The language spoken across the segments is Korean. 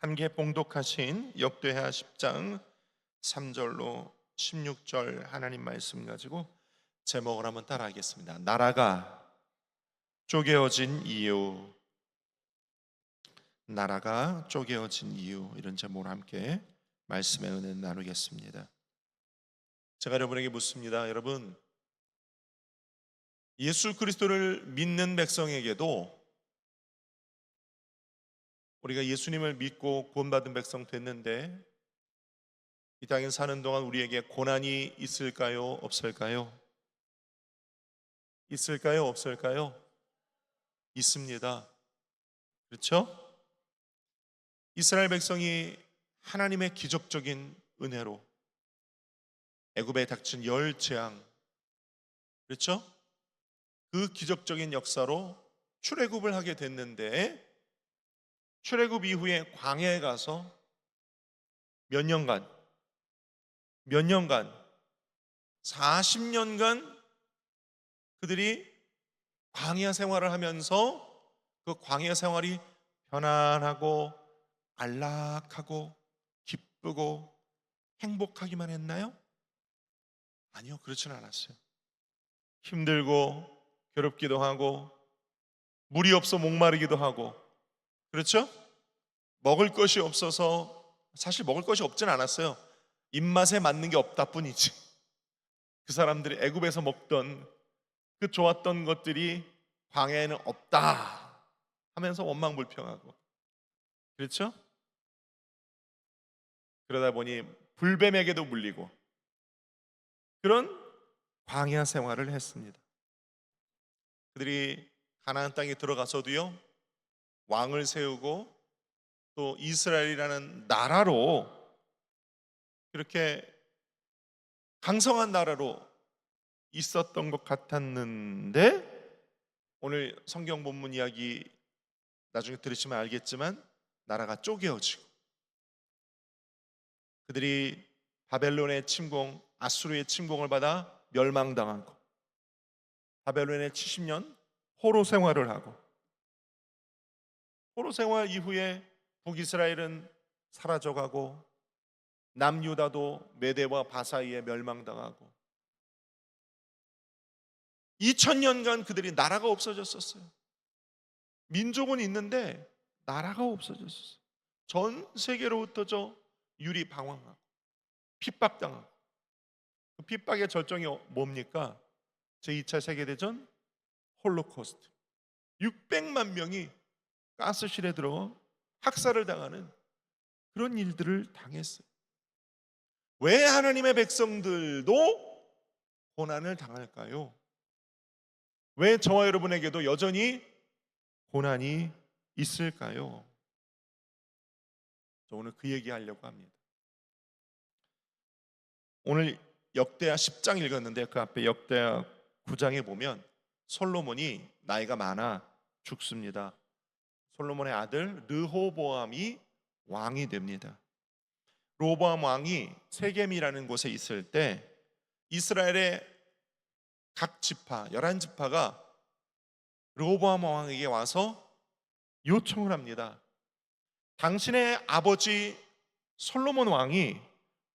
함께 봉독하신 역대하 10장 3절로 16절 하나님 말씀 가지고 제목을 한번 따라하겠습니다. 나라가 쪼개어진 이유, 나라가 쪼개어진 이유, 이런 제목으로 함께 말씀의 은혜 나누겠습니다. 제가 여러분에게 묻습니다. 여러분, 예수 그리스도를 믿는 백성에게도 우리가 예수님을 믿고 구원받은 백성 됐는데 이 땅에 사는 동안 우리에게 고난이 있을까요? 없을까요? 있을까요? 없을까요? 있습니다. 그렇죠? 이스라엘 백성이 하나님의 기적적인 은혜로 애굽에 닥친 열 재앙, 그렇죠? 그 기적적인 역사로 출애굽을 하게 됐는데 출애굽 이후에 광야에 가서 몇 년간 40년간 그들이 광야 생활을 하면서 그 광야 생활이 편안하고 안락하고 기쁘고 행복하기만 했나요? 아니요, 그렇지는 않았어요. 힘들고 괴롭기도 하고 물이 없어 목마르기도 하고, 그렇죠? 먹을 것이 없어서, 사실 먹을 것이 없진 않았어요. 입맛에 맞는 게 없다 뿐이지. 그 사람들이 애굽에서 먹던 그 좋았던 것들이 광야에는 없다 하면서 원망불평하고, 그렇죠? 그러다 보니 불뱀에게도 물리고 그런 광야 생활을 했습니다. 그들이 가나안 땅에 들어가서도요, 왕을 세우고 또 이스라엘이라는 나라로, 그렇게 강성한 나라로 있었던 것 같았는데, 오늘 성경 본문 이야기 나중에 들으시면 알겠지만 나라가 쪼개어지고 그들이 바벨론의 침공, 아수르의 침공을 받아 멸망당하고 바벨론의 70년 포로 생활을 하고, 포로 생활 이후에 북이스라엘은 사라져가고 남유다도 메대와 바사이에 멸망당하고 2000년간 그들이 나라가 없어졌었어요. 민족은 있는데 나라가 없어졌었어요. 전 세계로 흩어져 유리방황하고 핍박당하고, 그 핍박의 절정이 뭡니까? 제2차 세계대전 홀로코스트. 600만 명이 가스실에 들어 학살을 당하는 그런 일들을 당했어요. 왜 하나님의 백성들도 고난을 당할까요? 왜 저와 여러분에게도 여전히 고난이 있을까요? 저 오늘 그 얘기하려고 합니다. 오늘 역대하 10장 읽었는데 그 앞에 역대하 9장에 보면 솔로몬이 나이가 많아 죽습니다. 솔로몬의 아들 르호보암이 왕이 됩니다. 르호보암 왕이 세겜이라는 곳에 있을 때 이스라엘의 각 지파 11지파가 르호보암 왕에게 와서 요청을 합니다. 당신의 아버지 솔로몬 왕이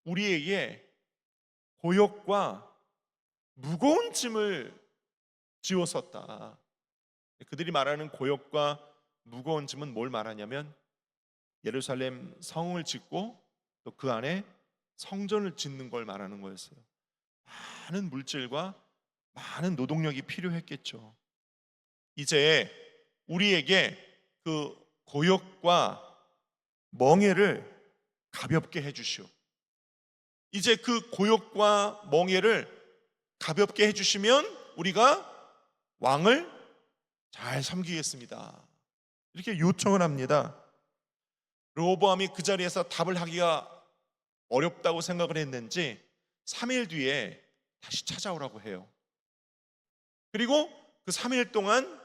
우리에게 고역과 무거운 짐을 지웠었다. 그들이 말하는 고역과 무거운 짐은 뭘 말하냐면 예루살렘 성을 짓고 또 그 안에 성전을 짓는 걸 말하는 거였어요. 많은 물질과 많은 노동력이 필요했겠죠. 이제 우리에게 그 고역과 멍에를 가볍게 해주시오. 이제 그 고역과 멍에를 가볍게 해주시면 우리가 왕을 잘 섬기겠습니다. 이렇게 요청을 합니다. 르호보암이 그 자리에서 답을 하기가 어렵다고 생각을 했는지 3일 뒤에 다시 찾아오라고 해요. 그리고 그 3일 동안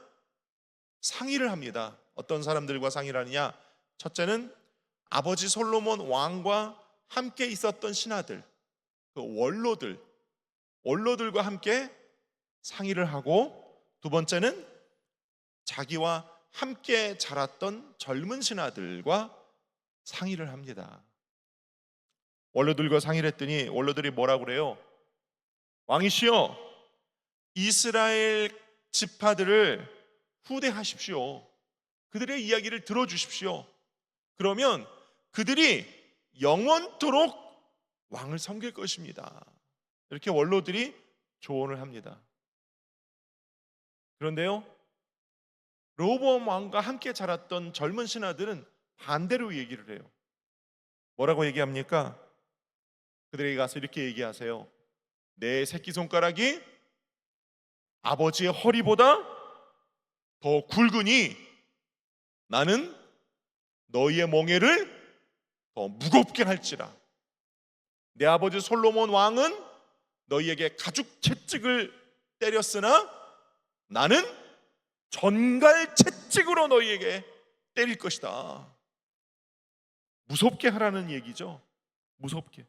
상의를 합니다. 어떤 사람들과 상의를 하느냐? 첫째는 아버지 솔로몬 왕과 함께 있었던 신하들, 그 원로들과 함께 상의를 하고, 두 번째는 자기와 함께 자랐던 젊은 신하들과 상의를 합니다. 원로들과 상의를 했더니 원로들이 뭐라고 그래요? 왕이시여, 이스라엘 지파들을 후대하십시오. 그들의 이야기를 들어주십시오. 그러면 그들이 영원토록 왕을 섬길 것입니다. 이렇게 원로들이 조언을 합니다. 그런데요, 르호보암 왕과 함께 자랐던 젊은 신하들은 반대로 얘기를 해요. 뭐라고 얘기합니까? 그들에게 가서 이렇게 얘기하세요. 내 새끼손가락이 아버지의 허리보다 더 굵으니 나는 너희의 멍에를 더 무겁게 할지라. 내 아버지 솔로몬 왕은 너희에게 가죽 채찍을 때렸으나 나는 전갈 채찍으로 너희에게 때릴 것이다. 무섭게 하라는 얘기죠. 무섭게.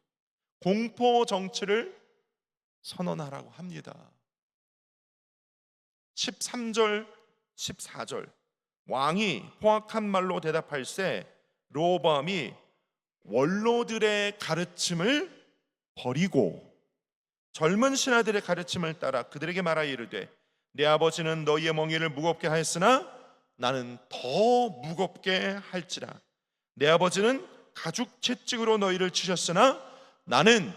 공포 정치를 선언하라고 합니다. 13절 14절 왕이 포악한 말로 대답할세 르호보암이 원로들의 가르침을 버리고 젊은 신하들의 가르침을 따라 그들에게 말하여 이르되 내 아버지는 너희의 멍에를 무겁게 하였으나 나는 더 무겁게 할지라. 내 아버지는 가죽 채찍으로 너희를 치셨으나 나는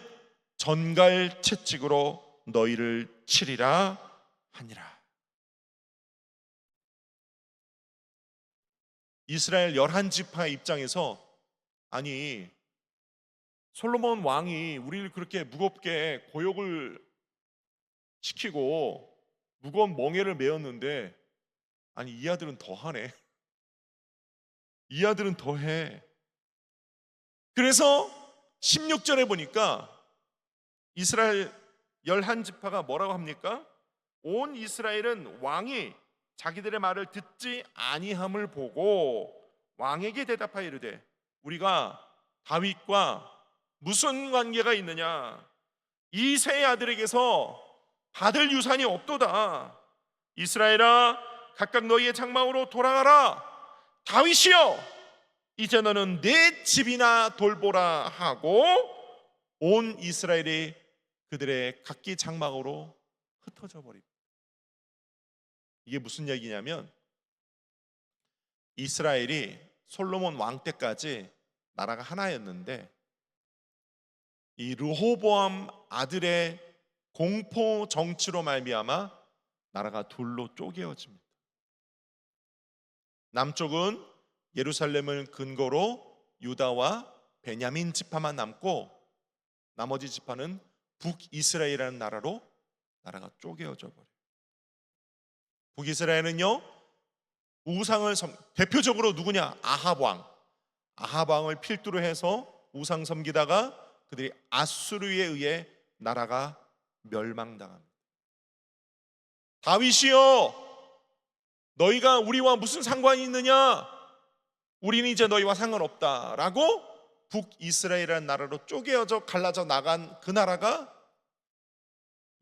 전갈 채찍으로 너희를 치리라 하니라. 이스라엘 11지파의 입장에서 아니 솔로몬 왕이 우리를 그렇게 무겁게 고역을 시키고 무거운 멍에를 메었는데 아니 이 아들은 더하네. 이 아들은 더해. 그래서 16절에 보니까 이스라엘 11지파가 뭐라고 합니까? 온 이스라엘은 왕이 자기들의 말을 듣지 아니함을 보고 왕에게 대답하여 이르되 우리가 다윗과 무슨 관계가 있느냐? 이 세 아들에게서 받을 유산이 없도다. 이스라엘아 각각 너희의 장막으로 돌아가라. 다윗이여 이제 너는 내 집이나 돌보라 하고 온 이스라엘이 그들의 각기 장막으로 흩어져 버립니다. 이게 무슨 얘기냐면 이스라엘이 솔로몬 왕 때까지 나라가 하나였는데 이 르호보암 아들의 공포 정치로 말미암아 나라가 둘로 쪼개어집니다. 남쪽은 예루살렘을 근거로 유다와 베냐민 지파만 남고 나머지 지파는 북이스라엘이라는 나라가 쪼개어져 버려요. 북이스라엘은요 우상을 대표적으로 누구냐? 아합 왕을 필두로 해서 우상 섬기다가 그들이 아수르에 의해 나라가 멸망당합니다. 다윗이여 너희가 우리와 무슨 상관이 있느냐? 우리는 이제 너희와 상관없다라고 북이스라엘이라는 나라로 쪼개어져 갈라져 나간 그 나라가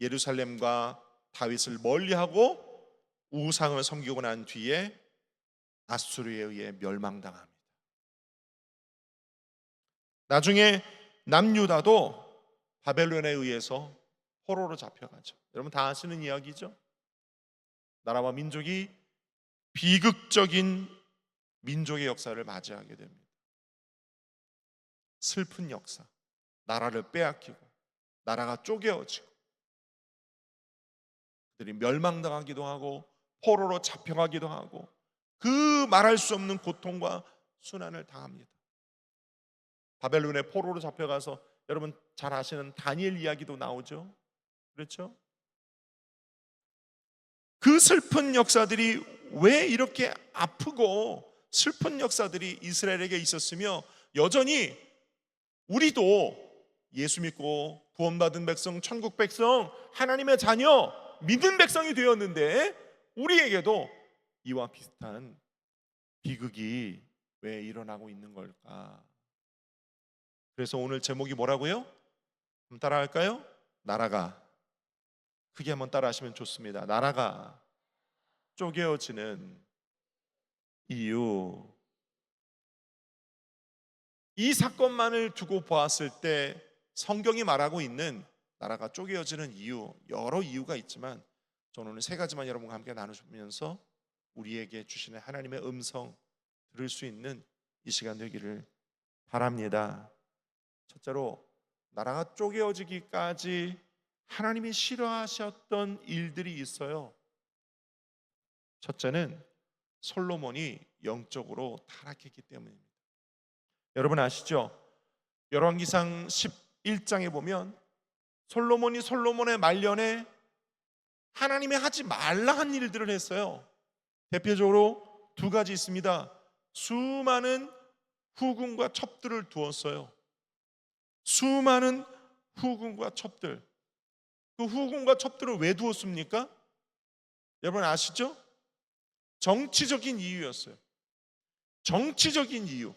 예루살렘과 다윗을 멀리하고 우상을 섬기고 난 뒤에 아수르에 의해 멸망당합니다. 나중에 남유다도 바벨론에 의해서 포로로 잡혀가죠. 여러분 다 아시는 이야기죠. 나라와 민족이 비극적인 민족의 역사를 맞이하게 됩니다. 슬픈 역사, 나라를 빼앗기고 나라가 쪼개어지고 그들이 멸망당하기도 하고 포로로 잡혀가기도 하고 그 말할 수 없는 고통과 순환을 당합니다. 바벨론의 포로로 잡혀가서 여러분 잘 아시는 다니엘 이야기도 나오죠. 그렇죠? 그 슬픈 역사들이 왜 이렇게 아프고 슬픈 역사들이 이스라엘에게 있었으며 여전히 우리도 예수 믿고 구원받은 백성, 천국 백성, 하나님의 자녀, 믿는 백성이 되었는데 우리에게도 이와 비슷한 비극이 왜 일어나고 있는 걸까? 그래서 오늘 제목이 뭐라고요? 한번 따라할까요? 나라가 크게 한번 따라하시면 좋습니다. 나라가 쪼개어지는 이유. 이 사건만을 두고 보았을 때 성경이 말하고 있는 나라가 쪼개어지는 이유, 여러 이유가 있지만 저는 오늘 세 가지만 여러분과 함께 나누면서 우리에게 주시는 하나님의 음성 들을 수 있는 이 시간 되기를 바랍니다. 첫째로, 나라가 쪼개어지기까지 하나님이 싫어하셨던 일들이 있어요. 첫째는 솔로몬이 영적으로 타락했기 때문입니다. 여러분 아시죠? 열왕기상 11장에 보면 솔로몬이 솔로몬의 말년에 하나님이 하지 말라 한 일들을 했어요. 대표적으로 두 가지 있습니다. 수많은 후궁과 첩들을 두었어요. 수많은 후궁과 첩들. 그 후궁과 첩들을 왜 두었습니까? 여러분 아시죠? 정치적인 이유였어요. 정치적인 이유.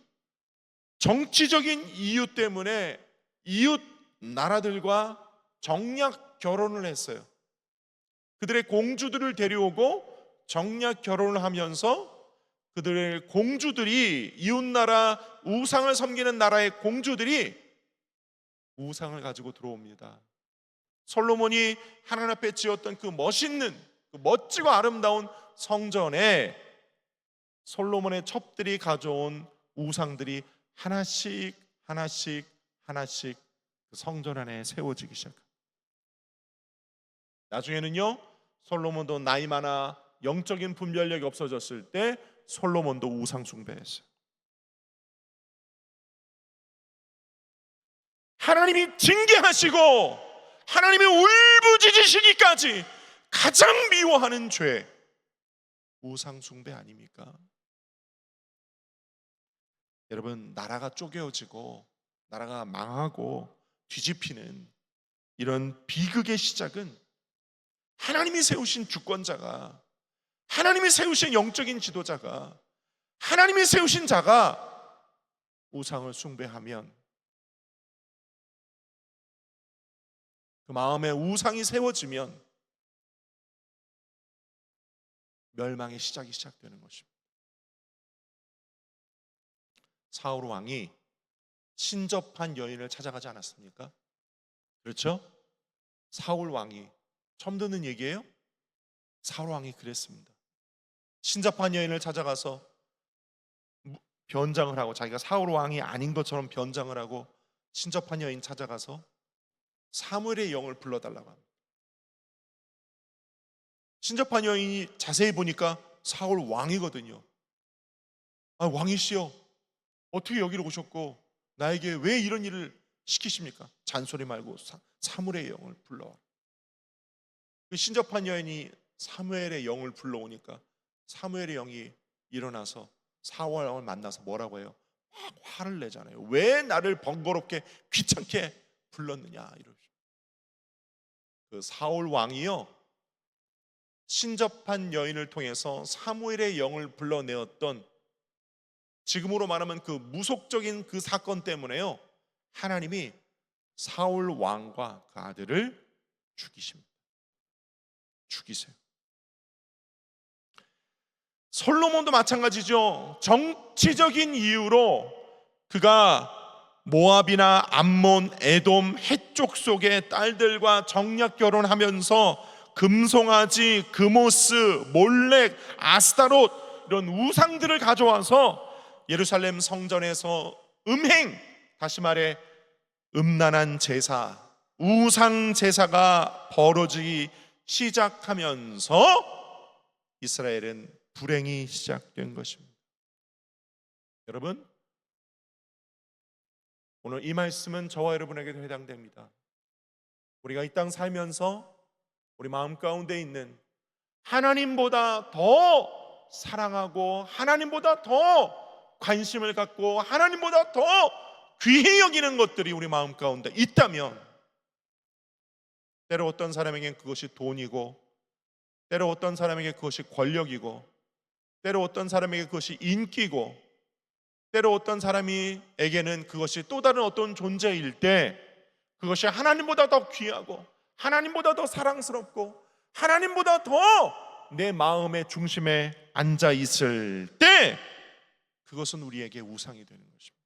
정치적인 이유 때문에 이웃 나라들과 정략 결혼을 했어요. 그들의 공주들을 데려오고 정략 결혼을 하면서 그들의 공주들이, 이웃나라 우상을 섬기는 나라의 공주들이 우상을 가지고 들어옵니다. 솔로몬이 하나님 앞에 지었던 그 멋있는, 그 멋지고 아름다운 성전에 솔로몬의 첩들이 가져온 우상들이 하나씩 그 성전 안에 세워지기 시작합니다. 나중에는요, 솔로몬도 나이 많아 영적인 분별력이 없어졌을 때 솔로몬도 우상 숭배했어요. 하나님이 징계하시고 하나님이 울부짖으시기까지 가장 미워하는 죄, 우상 숭배 아닙니까? 여러분, 나라가 쪼개어지고 나라가 망하고 뒤집히는 이런 비극의 시작은 하나님이 세우신 주권자가, 하나님이 세우신 영적인 지도자가, 하나님이 세우신 자가 우상을 숭배하면 그 마음에 우상이 세워지면 멸망의 시작이 시작되는 것입니다. 사울 왕이 신접한 여인을 찾아가지 않았습니까? 그렇죠? 사울 왕이, 처음 듣는 얘기예요? 사울 왕이 그랬습니다. 신접한 여인을 찾아가서 변장을 하고, 자기가 사울 왕이 아닌 것처럼 변장을 하고 신접한 여인 찾아가서 사무엘의 영을 불러달라고 합니다. 신접한 여인이 자세히 보니까 사울 왕이거든요. 아, 왕이시여, 어떻게 여기로 오셨고 나에게 왜 이런 일을 시키십니까? 잔소리 말고 사무엘의 영을 불러와. 그 신접한 여인이 사무엘의 영을 불러오니까 사무엘의 영이 일어나서 사울 왕을 만나서 뭐라고 해요? 막 화를 내잖아요. 왜 나를 번거롭게 귀찮게 불렀느냐 이러죠. 그 사울 왕이요, 신접한 여인을 통해서 사무엘의 영을 불러내었던, 지금으로 말하면 그 무속적인 그 사건 때문에요, 하나님이 사울 왕과 그 아들을 죽이십니다. 죽이세요. 솔로몬도 마찬가지죠. 정치적인 이유로 그가 모압이나 암몬, 에돔, 해쪽 속의 딸들과 정략 결혼하면서 금송아지, 금오스, 몰렉, 아스타롯 이런 우상들을 가져와서 예루살렘 성전에서 다시 말해 음란한 제사, 우상 제사가 벌어지기 시작하면서 이스라엘은 불행이 시작된 것입니다. 여러분, 오늘 이 말씀은 저와 여러분에게도 해당됩니다. 우리가 이 땅 살면서 우리 마음 가운데 있는 하나님보다 더 사랑하고 하나님보다 더 관심을 갖고 하나님보다 더 귀히 여기는 것들이 우리 마음 가운데 있다면, 때로 어떤 사람에겐 그것이 돈이고, 때로 어떤 사람에게 그것이 권력이고, 때로 어떤 사람에게 그것이 인기고, 때로 어떤 사람에게는 그것이 또 다른 어떤 존재일 때, 그것이 하나님보다 더 귀하고 하나님보다 더 사랑스럽고 하나님보다 더 내 마음의 중심에 앉아 있을 때, 그것은 우리에게 우상이 되는 것입니다.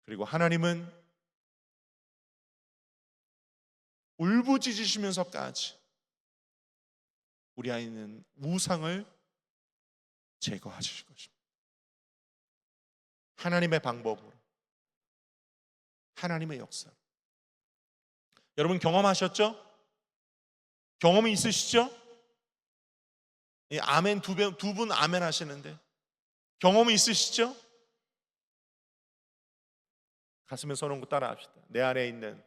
그리고 하나님은 울부짖으시면서까지 우리 안에 있는 우상을 제거하실 것입니다. 하나님의 방법으로, 하나님의 역사. 여러분 경험하셨죠? 경험이 있으시죠? 아멘 두 분 아멘 하시는데 경험이 있으시죠? 가슴에 손 얹고 따라 합시다. 내 안에 있는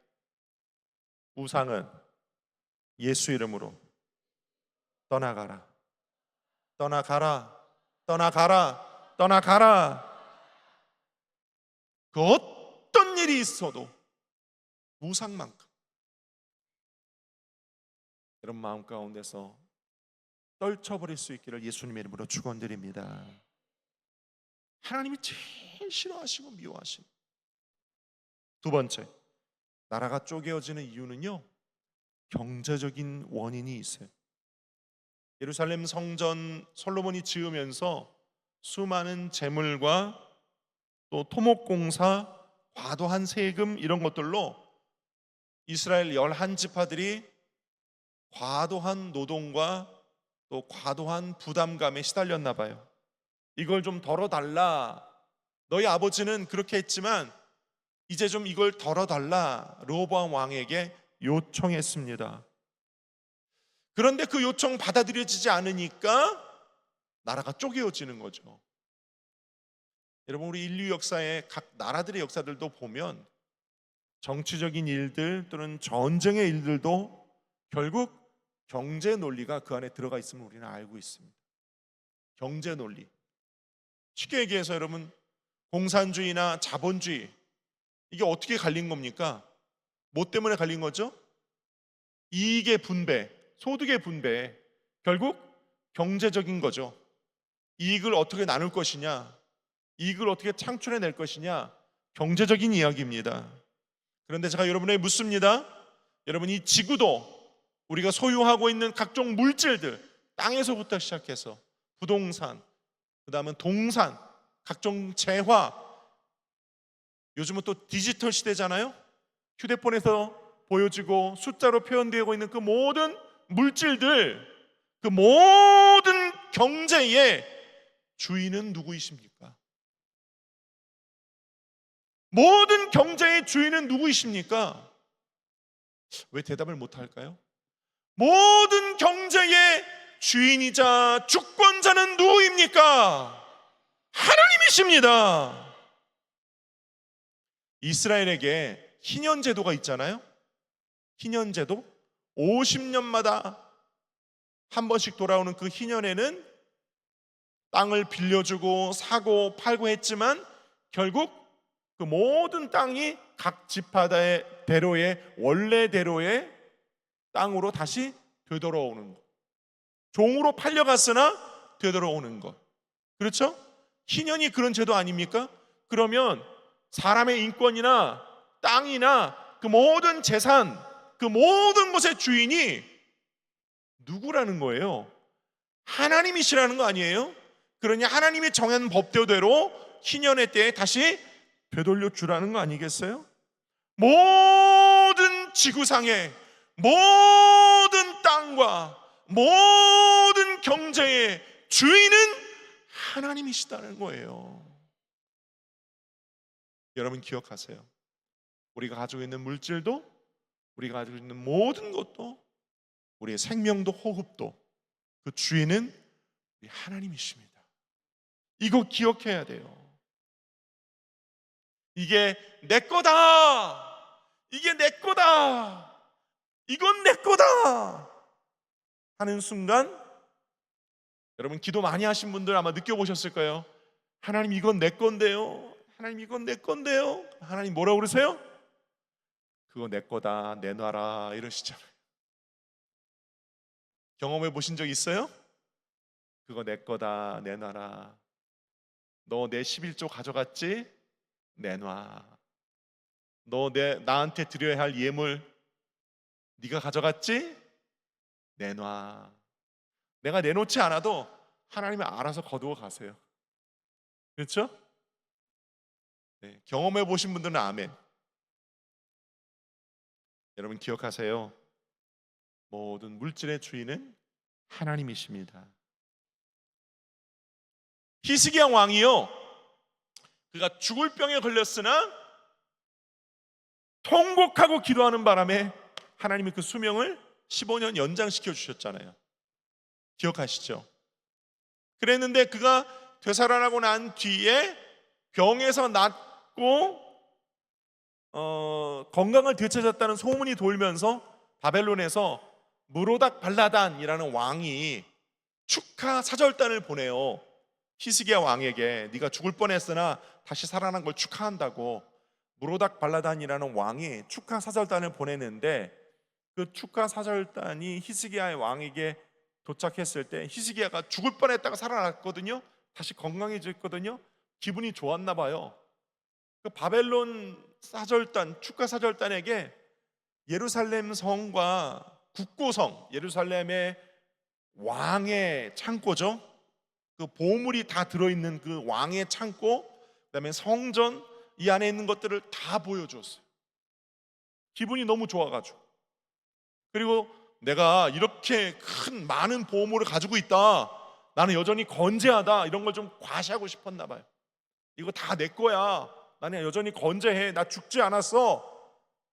우상은 예수 이름으로 떠나가라. 떠나가라. 떠나가라. 떠나가라. 그 어떤 일이 있어도 우상만큼 여러분 마음 가운데서 떨쳐버릴 수 있기를 예수님의 이름으로 축원드립니다. 하나님이 제일 싫어하시고 미워하시는 두 번째, 나라가 쪼개어지는 이유는요, 경제적인 원인이 있어요. 예루살렘 성전 솔로몬이 지으면서 수많은 재물과 또 토목공사, 과도한 세금 이런 것들로 이스라엘 11지파들이 과도한 노동과 또 과도한 부담감에 시달렸나 봐요. 이걸 좀 덜어달라. 너희 아버지는 그렇게 했지만 이제 좀 이걸 덜어달라. 르호보암 왕에게 요청했습니다. 그런데 그 요청 받아들여지지 않으니까 나라가 쪼개어지는 거죠. 여러분 우리 인류 역사의 각 나라들의 역사들도 보면 정치적인 일들 또는 전쟁의 일들도 결국 경제 논리가 그 안에 들어가 있음을 우리는 알고 있습니다. 경제 논리. 쉽게 얘기해서 여러분 공산주의나 자본주의 이게 어떻게 갈린 겁니까? 뭐 때문에 갈린 거죠? 이익의 분배, 소득의 분배. 결국 경제적인 거죠. 이익을 어떻게 나눌 것이냐, 이익을 어떻게 창출해낼 것이냐, 경제적인 이야기입니다. 그런데 제가 여러분에게 묻습니다. 여러분 이 지구도 우리가 소유하고 있는 각종 물질들, 땅에서부터 시작해서 부동산, 그 다음은 동산, 각종 재화, 요즘은 또 디지털 시대잖아요. 휴대폰에서 보여지고 숫자로 표현되고 있는 그 모든 물질들, 그 모든 경제의 주인은 누구이십니까? 모든 경제의 주인은 누구이십니까? 왜 대답을 못할까요? 모든 경제의 주인이자 주권자는 누구입니까? 하나님이십니다. 이스라엘에게 희년제도가 있잖아요. 희년제도 50년마다 한 번씩 돌아오는 그 희년에는 땅을 빌려주고 사고 팔고 했지만 결국 그 모든 땅이 각 지파대로의 원래대로의 땅으로 다시 되돌아오는 것. 종으로 팔려갔으나 되돌아오는 것. 그렇죠? 희년이 그런 제도 아닙니까? 그러면 사람의 인권이나 땅이나 그 모든 재산, 그 모든 것의 주인이 누구라는 거예요? 하나님이시라는 거 아니에요? 그러니 하나님이 정한 법대로 희년의 때에 다시 되돌려 주라는 거 아니겠어요? 모든 지구상의 모든 땅과 모든 경제의 주인은 하나님이시다는 거예요. 여러분 기억하세요. 우리가 가지고 있는 물질도, 우리가 가지고 있는 모든 것도, 우리의 생명도 호흡도 그 주인은 우리 하나님이십니다. 이거 기억해야 돼요. 이게 내 거다. 이게 내 거다. 이건 내 거다 하는 순간 여러분 기도 많이 하신 분들 아마 느껴보셨을 거예요. 하나님 이건 내 건데요. 하나님 이건 내 건데요. 하나님 뭐라고 그러세요? 그거 내 거다. 내놔라 이러시잖아요. 경험해 보신 적 있어요? 그거 내 거다. 내놔라. 너 내 11조 가져갔지? 내놔. 너 나한테 드려야 할 예물 네가 가져갔지? 내놔. 내가 내놓지 않아도 하나님이 알아서 거두어 가세요. 그렇죠? 네, 경험해 보신 분들은 아멘. 여러분 기억하세요. 모든 물질의 주인은 하나님이십니다. 히스기야 왕이요, 그가 죽을 병에 걸렸으나 통곡하고 기도하는 바람에 하나님이 그 수명을 15년 연장시켜 주셨잖아요. 기억하시죠? 그랬는데 그가 되살아나고 난 뒤에 병에서 낫고 건강을 되찾았다는 소문이 돌면서 바벨론에서 무로닥 발라단이라는 왕이 축하 사절단을 보내요. 히스기야 왕에게 네가 죽을 뻔했으나 다시 살아난 걸 축하한다고 무로닥 발라단이라는 왕이 축하 사절단을 보내는데, 그 축하 사절단이 히스기야의 왕에게 도착했을 때 히스기야가 죽을 뻔했다가 살아났거든요. 다시 건강해졌거든요. 기분이 좋았나 봐요. 그 바벨론 사절단, 축하 사절단에게 예루살렘 성과 국고성, 예루살렘의 왕의 창고죠, 그 보물이 다 들어있는 그 왕의 창고, 그다음에 성전, 이 안에 있는 것들을 다 보여줬어요. 기분이 너무 좋아가지고. 그리고 내가 이렇게 큰 많은 보물을 가지고 있다, 나는 여전히 건재하다, 이런 걸 좀 과시하고 싶었나 봐요. 이거 다 내 거야, 나는 여전히 건재해, 나 죽지 않았어,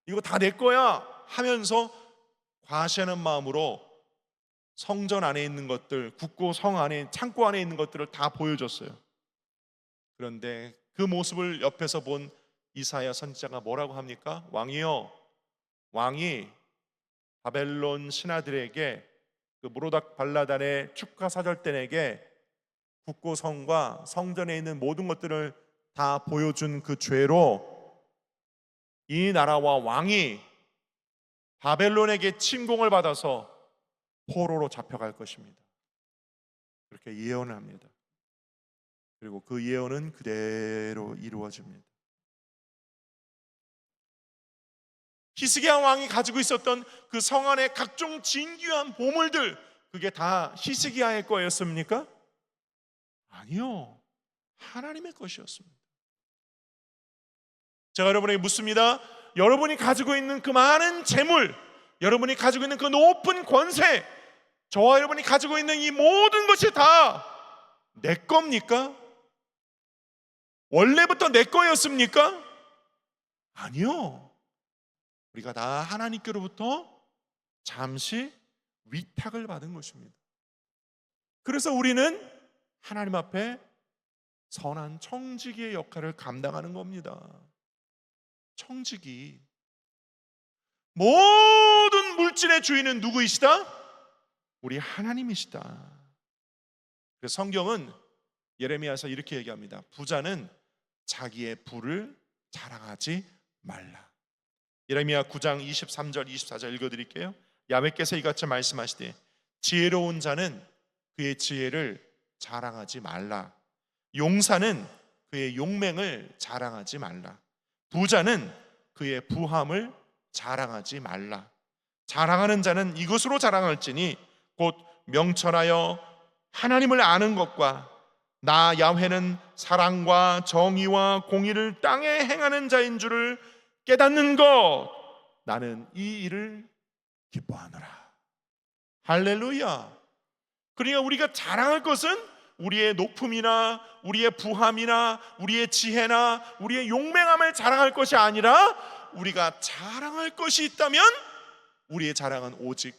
이거 다 내 거야 하면서 과시하는 마음으로 성전 안에 있는 것들, 국고 성 안에, 창고 안에 있는 것들을 다 보여줬어요. 그런데 그 모습을 옆에서 본 이사야 선지자가 뭐라고 합니까? 왕이요, 왕이 바벨론 신하들에게, 그 무로닥 발라단의 축하 사절단에게 국고 성과 성전에 있는 모든 것들을 다 보여준 그 죄로 이 나라와 왕이 바벨론에게 침공을 받아서 포로로 잡혀갈 것입니다. 그렇게 예언을 합니다. 그리고 그 예언은 그대로 이루어집니다. 히스기야 왕이 가지고 있었던 그 성 안의 각종 진귀한 보물들, 그게 다 히스기야의 거였습니까? 아니요, 하나님의 것이었습니다. 제가 여러분에게 묻습니다. 여러분이 가지고 있는 그 많은 재물, 여러분이 가지고 있는 그 높은 권세, 저와 여러분이 가지고 있는 이 모든 것이 다 내 겁니까? 원래부터 내 거였습니까? 아니요, 우리가 다 하나님께로부터 잠시 위탁을 받은 것입니다. 그래서 우리는 하나님 앞에 선한 청지기의 역할을 감당하는 겁니다. 청지기. 모든 물질의 주인은 누구이시다? 우리 하나님이시다. 그래서 성경은 예레미야서 이렇게 얘기합니다. 부자는 자기의 부를 자랑하지 말라. 예레미야 9장 23절 24절 읽어드릴게요. 야훼께서 이같이 말씀하시되 지혜로운 자는 그의 지혜를 자랑하지 말라. 용사는 그의 용맹을 자랑하지 말라. 부자는 그의 부함을 자랑하지 말라. 자랑하는 자는 이것으로 자랑할지니 곧 명철하여 하나님을 아는 것과 나 야훼는 사랑과 정의와 공의를 땅에 행하는 자인 줄을 깨닫는 것, 나는 이 일을 기뻐하노라. 할렐루야. 그러니까 우리가 자랑할 것은 우리의 높음이나 우리의 부함이나 우리의 지혜나 우리의 용맹함을 자랑할 것이 아니라, 우리가 자랑할 것이 있다면 우리의 자랑은 오직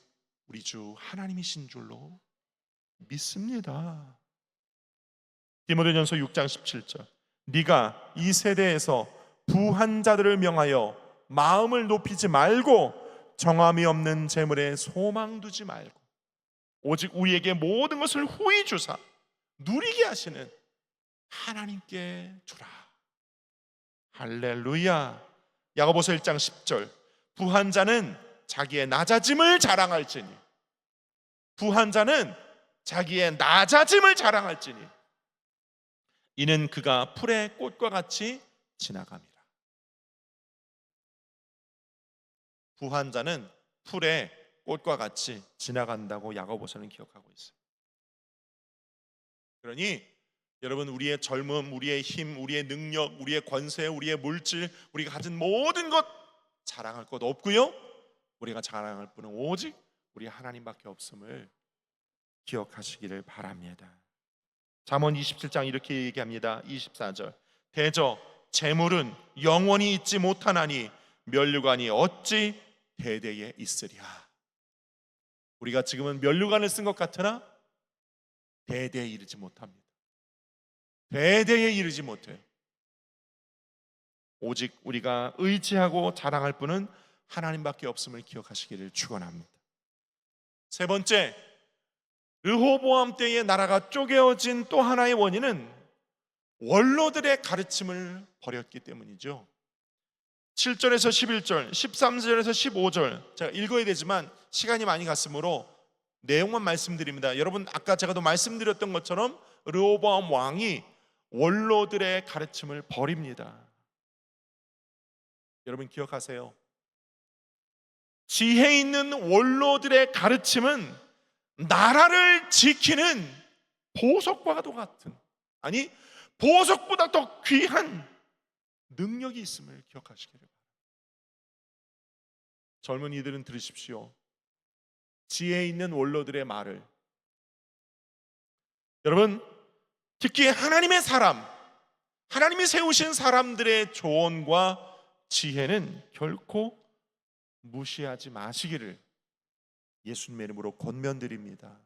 우리 주 하나님이신 줄로 믿습니다. 디모데전서 6장 17절 네가 이 세대에서 부한 자들을 명하여 마음을 높이지 말고 정함이 없는 재물에 소망 두지 말고 오직 우리에게 모든 것을 후히 주사 누리게 하시는 하나님께 주라. 할렐루야. 야고보서 1장 10절 부한 자는 자기의 낮아짐을 자랑할지니, 부한 자는 자기의 낮아짐을 자랑할지니 이는 그가 풀의 꽃과 같이 지나갑니다. 부한 자는 풀의 꽃과 같이 지나간다고 야고보서는 기억하고 있어요. 그러니 여러분, 우리의 젊음, 우리의 힘, 우리의 능력, 우리의 권세, 우리의 물질, 우리가 가진 모든 것 자랑할 것 없고요, 우리가 자랑할 분은 오직 우리 하나님밖에 없음을 기억하시기를 바랍니다. 잠언 27장 이렇게 얘기합니다. 24절, 대저 재물은 영원히 있지 못하나니 면류관이 어찌 대대에 있으랴. 우리가 지금은 면류관을 쓴 것 같으나 대대에 이르지 못합니다. 대대에 이르지 못해요. 오직 우리가 의지하고 자랑할 분은 하나님밖에 없음을 기억하시기를 축원합니다. 세 번째, 르호보암 때의 나라가 쪼개어진 또 하나의 원인은 원로들의 가르침을 버렸기 때문이죠. 7절에서 11절, 13절에서 15절 제가 읽어야 되지만 시간이 많이 갔으므로 내용만 말씀드립니다. 여러분, 아까 제가 또 말씀드렸던 것처럼 르호보암 왕이 원로들의 가르침을 버립니다. 여러분 기억하세요. 지혜 있는 원로들의 가르침은 나라를 지키는 보석과도 같은, 아니 보석보다 더 귀한 능력이 있음을 기억하시기를 바랍니다. 젊은이들은 들으십시오. 지혜 있는 원로들의 말을, 여러분 특히 하나님의 사람, 하나님이 세우신 사람들의 조언과 지혜는 결코 무시하지 마시기를 예수님의 이름으로 권면드립니다.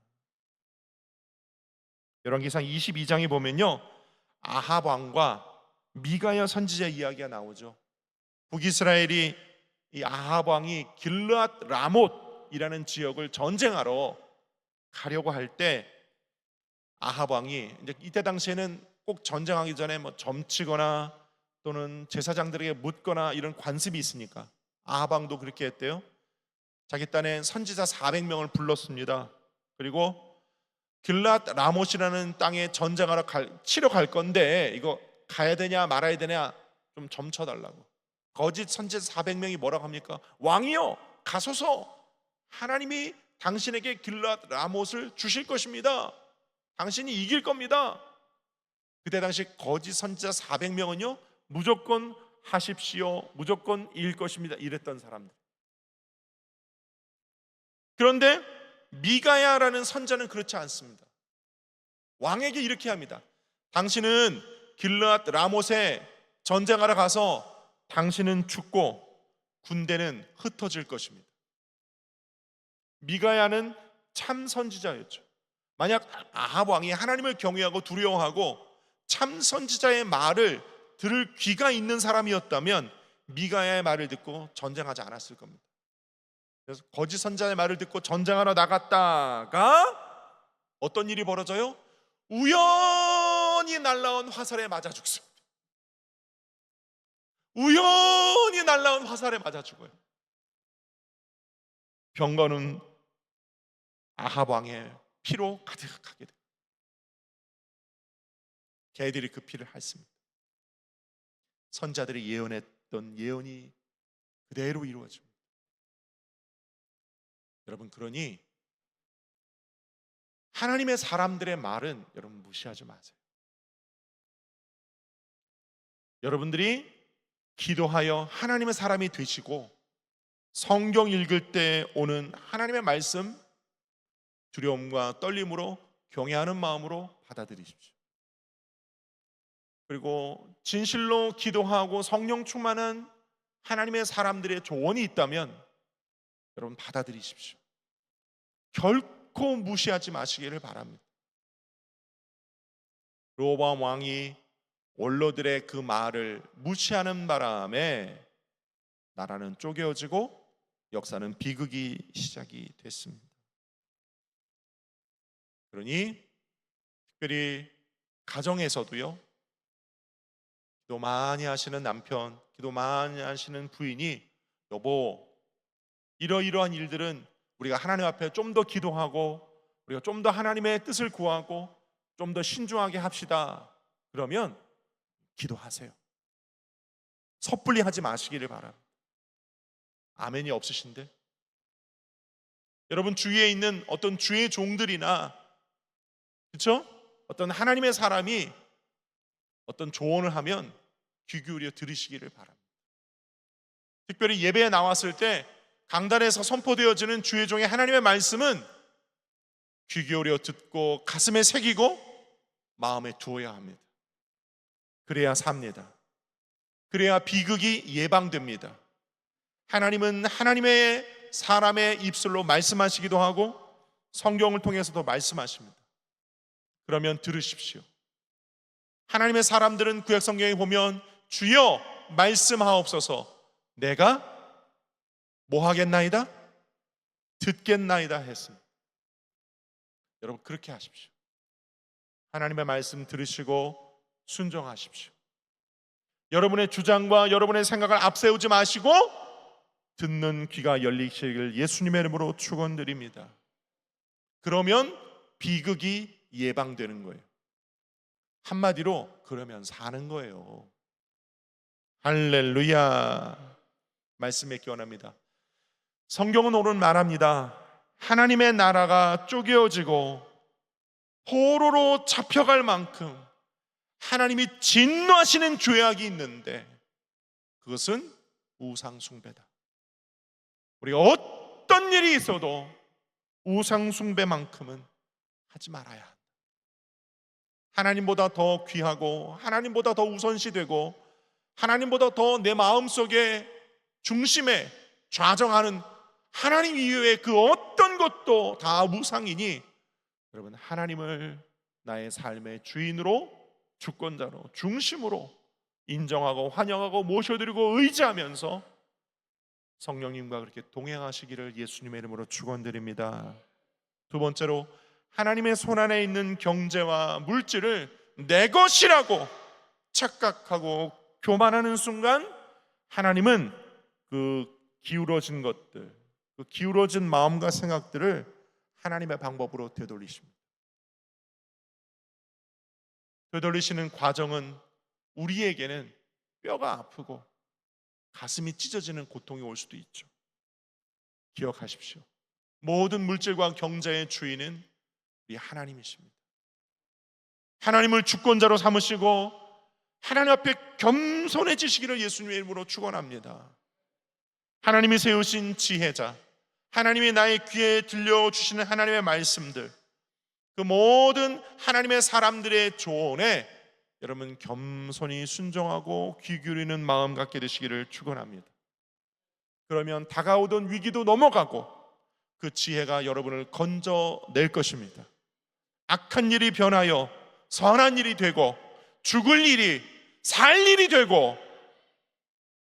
열왕기상 22장에 보면요, 아합 왕과 미가야 선지자 이야기가 나오죠. 북이스라엘이 이 아합 왕이 길르앗 라못이라는 지역을 전쟁하러 가려고 할 때 아합 왕이 이제 이때 당시에는 꼭 전쟁하기 전에 뭐 점치거나 또는 제사장들에게 묻거나 이런 관습이 있으니까 아합 왕도 그렇게 했대요. 자기 딴에 선지자 400명을 불렀습니다. 그리고 길랏 라못이라는 땅에 전쟁하러 치러 갈 건데 이거 가야 되냐 말아야 되냐 좀 점쳐달라고. 거짓 선지자 400명이 뭐라고 합니까? 왕이요, 가소서. 하나님이 당신에게 길랏 라못을 주실 것입니다. 당신이 이길 겁니다. 그때 당시 거짓 선지자 400명은요 무조건 하십시오, 무조건 이길 것입니다 이랬던 사람들. 그런데 미가야라는 선자는 그렇지 않습니다. 왕에게 이렇게 합니다. 당신은 길르앗 라못에 전쟁하러 가서 당신은 죽고 군대는 흩어질 것입니다. 미가야는 참 선지자였죠. 만약 아합 왕이 하나님을 경외하고 두려워하고 참 선지자의 말을 들을 귀가 있는 사람이었다면 미가야의 말을 듣고 전쟁하지 않았을 겁니다. 그래서 거짓 선지자의 말을 듣고 전쟁하러 나갔다가 어떤 일이 벌어져요? 우연히 날라온 화살에 맞아 죽습니다. 우연히 날라온 화살에 맞아 죽어요. 병거는 아합 왕의 피로 가득하게 돼요. 개들이 그 피를 핥습니다. 선자들이 예언했던 예언이 그대로 이루어집니다. 여러분, 그러니 하나님의 사람들의 말은 여러분 무시하지 마세요. 여러분들이 기도하여 하나님의 사람이 되시고 성경 읽을 때 오는 하나님의 말씀 두려움과 떨림으로 경외하는 마음으로 받아들이십시오. 그리고 진실로 기도하고 성령 충만한 하나님의 사람들의 조언이 있다면 여러분 받아들이십시오. 결코 무시하지 마시기를 바랍니다. 르호보암 왕이 원로들의 그 말을 무시하는 바람에 나라는 쪼개어지고 역사는 비극이 시작이 됐습니다. 그러니 특별히 가정에서도요, 기도 많이 하시는 남편, 기도 많이 하시는 부인이 여보, 이러이러한 일들은 우리가 하나님 앞에 좀 더 기도하고 우리가 좀 더 하나님의 뜻을 구하고 좀 더 신중하게 합시다. 그러면 기도하세요. 섣불리 하지 마시기를 바랍니다. 아멘이 없으신데? 여러분 주위에 있는 어떤 주의 종들이나, 그렇죠? 어떤 하나님의 사람이 어떤 조언을 하면 귀 기울여 들으시기를 바랍니다. 특별히 예배에 나왔을 때 강단에서 선포되어지는 주의 종의 하나님의 말씀은 귀 기울여 듣고 가슴에 새기고 마음에 두어야 합니다. 그래야 삽니다. 그래야 비극이 예방됩니다. 하나님은 하나님의 사람의 입술로 말씀하시기도 하고 성경을 통해서도 말씀하십니다. 그러면 들으십시오. 하나님의 사람들은 구약 성경에 보면 주여 말씀하옵소서, 내가 뭐 하겠나이다? 듣겠나이다 했습니다. 여러분 그렇게 하십시오. 하나님의 말씀 들으시고 순종하십시오. 여러분의 주장과 여러분의 생각을 앞세우지 마시고 듣는 귀가 열리시길 예수님의 이름으로 축원드립니다. 그러면 비극이 예방되는 거예요. 한마디로 그러면 사는 거예요. 할렐루야. 말씀에 기원합니다. 성경은 오늘 말합니다. 하나님의 나라가 쪼개어지고 포로로 잡혀갈 만큼 하나님이 진노하시는 죄악이 있는데 그것은 우상 숭배다. 우리가 어떤 일이 있어도 우상 숭배만큼은 하지 말아야 한다. 하나님보다 더 귀하고 하나님보다 더 우선시되고 하나님보다 더 내 마음속에 중심에 좌정하는 하나님 이외의 그 어떤 것도 다 우상이니 여러분 하나님을 나의 삶의 주인으로 주권자로 중심으로 인정하고 환영하고 모셔드리고 의지하면서 성령님과 그렇게 동행하시기를 예수님의 이름으로 축원드립니다. 두 번째로 하나님의 손안에 있는 경제와 물질을 내 것이라고 착각하고 교만하는 순간 하나님은 그 기울어진 것들, 그 기울어진 마음과 생각들을 하나님의 방법으로 되돌리십니다. 되돌리시는 과정은 우리에게는 뼈가 아프고 가슴이 찢어지는 고통이 올 수도 있죠. 기억하십시오. 모든 물질과 경제의 주인은 우리 하나님이십니다. 하나님을 주권자로 삼으시고 하나님 앞에 겸손해지시기를 예수님의 이름으로 축원합니다. 하나님이 세우신 지혜자, 하나님이 나의 귀에 들려주시는 하나님의 말씀들, 그 모든 하나님의 사람들의 조언에 여러분 겸손히 순종하고 귀 기울이는 마음 갖게 되시기를 축원합니다. 그러면 다가오던 위기도 넘어가고 그 지혜가 여러분을 건져낼 것입니다. 악한 일이 변하여 선한 일이 되고 죽을 일이 살 일이 되고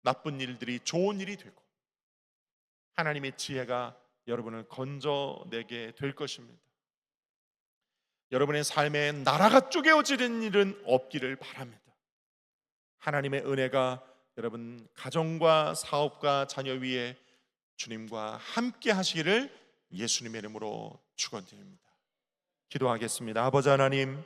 나쁜 일들이 좋은 일이 되고 하나님의 지혜가 여러분을 건져내게 될 것입니다. 여러분의 삶에 나라가 쪼개어지는 일은 없기를 바랍니다. 하나님의 은혜가 여러분 가정과 사업과 자녀 위에 주님과 함께 하시기를 예수님의 이름으로 축원드립니다. 기도하겠습니다. 아버지 하나님,